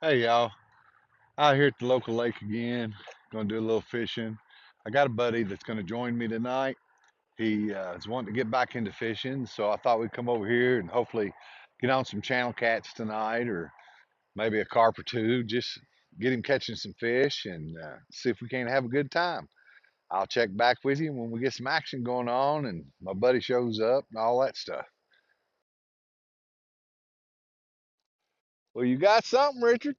Hey y'all, out here at the local lake again. Gonna do a little fishing. I got a buddy that's gonna join me tonight. He is wanting to get back into fishing, so I thought we'd come over here and hopefully get on some channel cats tonight, or maybe a carp or two. Just get him catching some fish and see if we can't have a good time. I'll check back with you when we get some action going on and my buddy shows up and all that stuff. Well, you got something, Richard?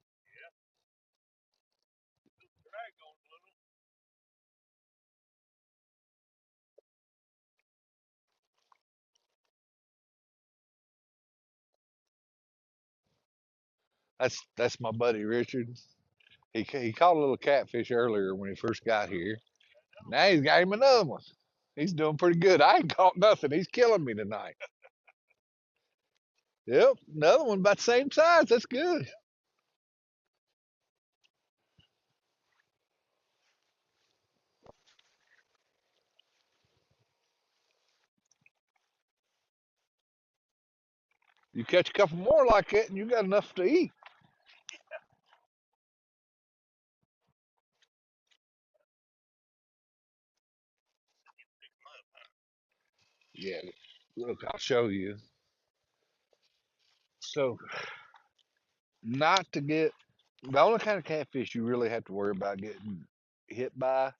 That's my buddy Richard. He caught a little catfish earlier when he first got here. Now he's got him another one. He's doing pretty good. I ain't caught nothing. He's killing me tonight. Yep, another one about the same size. That's good. You catch a couple more like that, and you got enough to eat. Yeah, look, I'll show you. So, not to get the only kind of catfish you really have to worry about getting hit by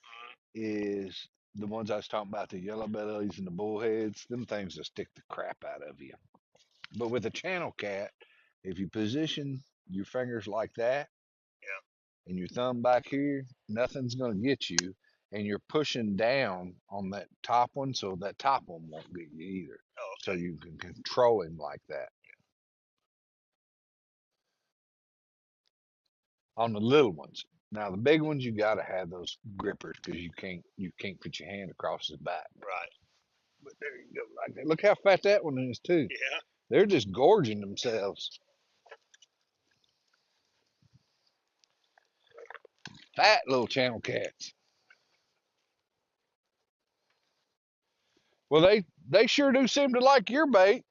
is the ones I was talking about, the yellow bellies and the bullheads. Them things will stick the crap out of you. But with a channel cat, if you position your fingers like that and your thumb back here, nothing's going to get you. And you're pushing down on that top one, so that top one won't get you either. So you can control him like that. On the little ones. Now the big ones, you got to have those grippers because you can't put your hand across his back. Right. But there you go, like that. Look how fat that one is too. Yeah. They're just gorging themselves. Fat little channel cats. Well, they sure do seem to like your bait.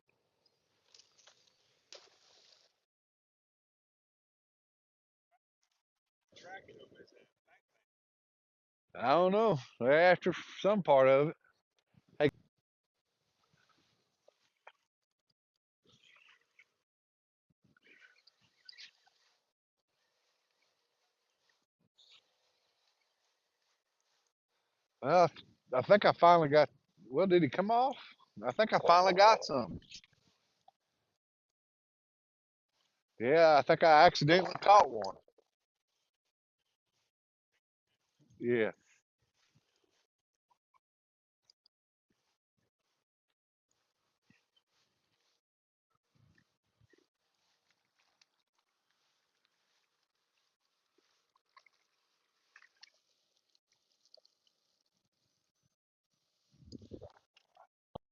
I don't know. They're after some part of it. Hey, well, I think I finally got. Well, did he come off? I think I finally got some. Yeah, I think I accidentally caught one. Yeah,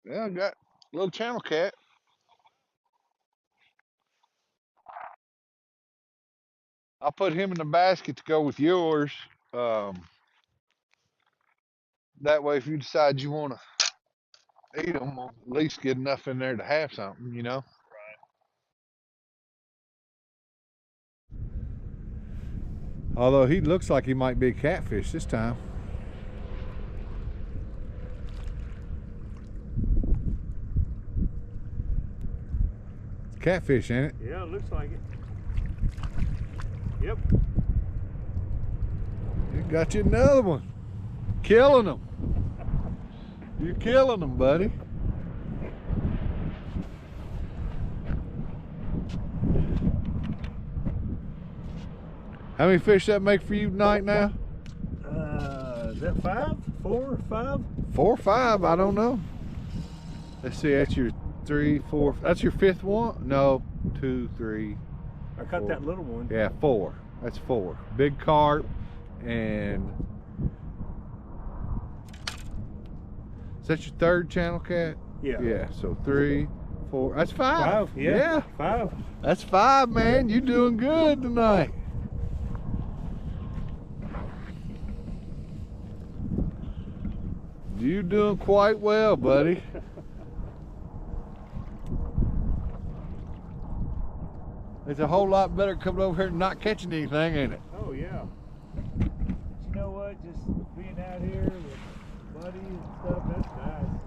yeah, I got a little channel cat. I'll put him in the basket to go with yours. Um, that way, if you decide you want to eat them, at least get enough in there to have something. Although he looks like he might be a catfish this time. Catfish, ain't it? Yeah, it looks like it. Yep. You got you another one. Killing them. You're killing them, buddy. How many fish that make for you tonight now? Is that 5? 4? 5? 4 or 5, I don't know. Let's see, that's your 3, 4. That's your 5th one? No, 2, 3. I caught 4. that little one. Yeah, 4. That's 4. Big carp and. Is that your 3rd channel cat? Yeah. Yeah, so 3, 4. That's 5. 5, yeah. 5. That's 5, man. You doing good tonight. You doing quite well, buddy. It's a whole lot better coming over here and not catching anything, ain't it? Oh yeah. But you know what? Just being out here with buddies and stuff, that's nice.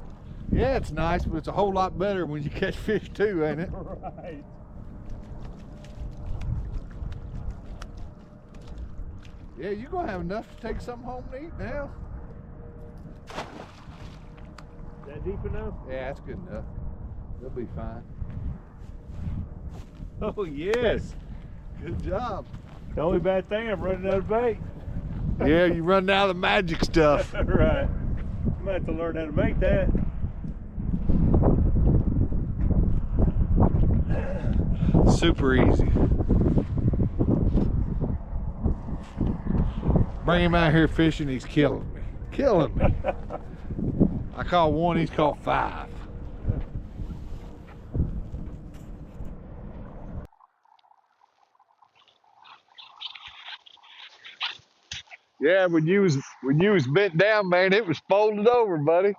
Yeah, it's nice, but it's a whole lot better when you catch fish too, ain't it? Right. Yeah, you're gonna have enough to take something home to eat now. Is that deep enough? Yeah, that's good enough. They'll be fine. Oh yes. Good job. The only bad thing, I'm running out of bait. Yeah, you run out of the magic stuff. Right. I'm gonna have to learn how to make that. Super easy. Bring him out here fishing, he's killing me. Killing me. I caught one, he's caught 5. Yeah, when you was bent down, man, it was folded over, buddy.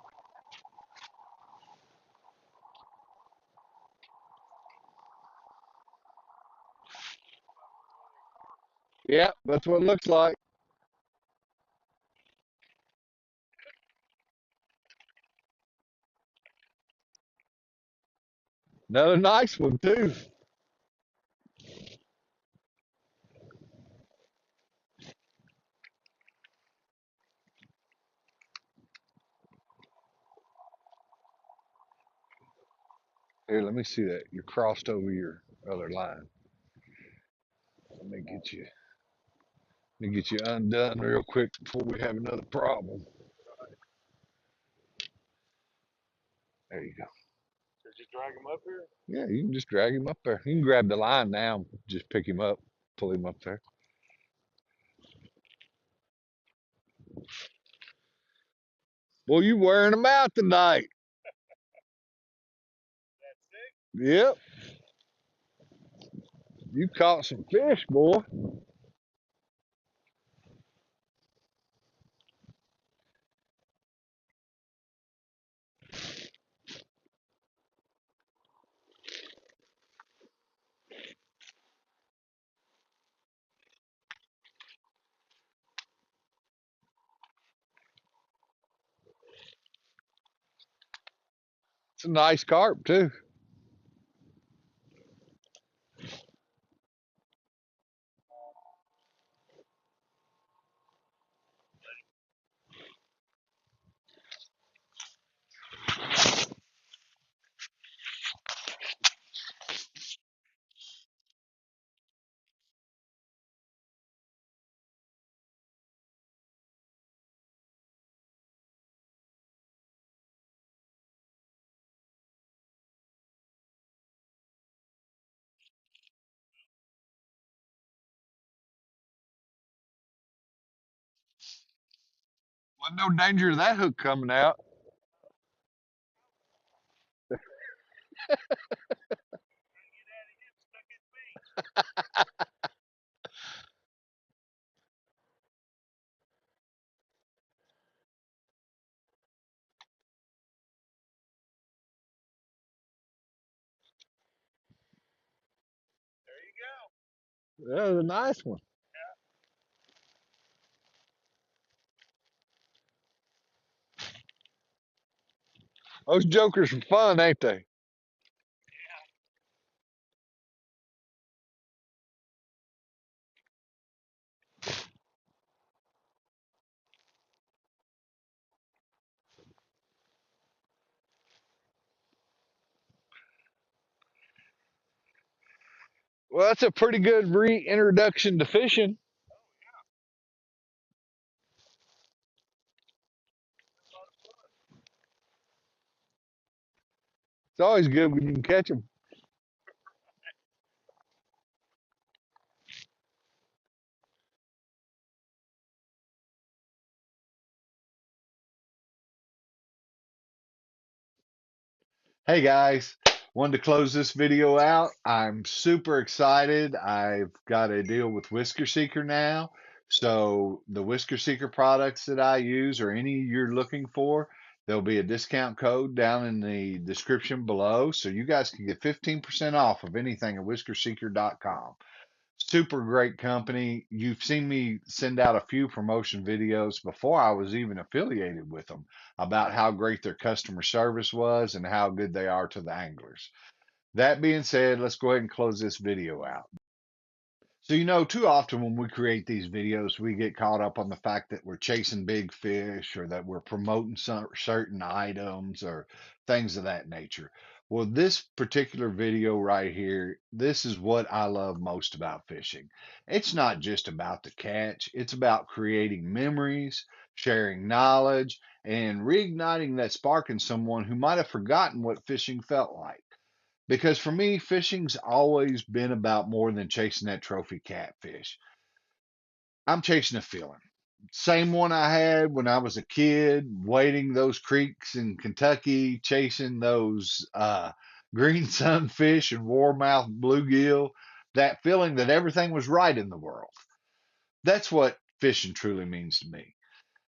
Yeah, that's what it looks like. Another nice one too. Here, let me see that. You're crossed over your other line. Let me get you undone real quick before we have another problem. There you go. So just drag them up here? Yeah, you can just drag him up there. You can grab the line now, just pick him up, pull him up there. Well, you wearing them out tonight. Yep, you caught some fish, boy. It's a nice carp too. Wasn't no danger of that hook coming out. That was a nice one. Those jokers are fun, ain't they? Well, that's a pretty good reintroduction to fishing. It's always good when you can catch them. Hey guys, wanted to close this video out. I'm super excited. I've got a deal with Whisker Seeker now. So the Whisker Seeker products that I use or any you're looking for, There'll be a discount code down in the description below, so you guys can get 15% off of anything at whiskerseeker.com. Super great company. You've seen me send out a few promotion videos before I was even affiliated with them about how great their customer service was and how good they are to the anglers. That being said, let's go ahead and close this video out. So, too often when we create these videos, we get caught up on the fact that we're chasing big fish or that we're promoting certain items or things of that nature. Well, this particular video right here, this is what I love most about fishing. It's not just about the catch, it's about creating memories, sharing knowledge, and reigniting that spark in someone who might have forgotten what fishing felt like. Because for me, fishing's always been about more than chasing that trophy catfish. I'm chasing a feeling. Same one I had when I was a kid, wading those creeks in Kentucky, chasing those green sunfish and warmouth bluegill. That feeling that everything was right in the world. That's what fishing truly means to me.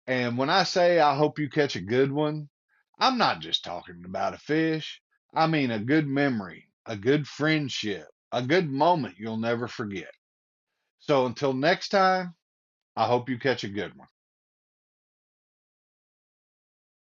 And when I say I hope you catch a good one, I'm not just talking about a fish. I mean a good memory, a good friendship, a good moment you'll never forget. So until next time, I hope you catch a good one.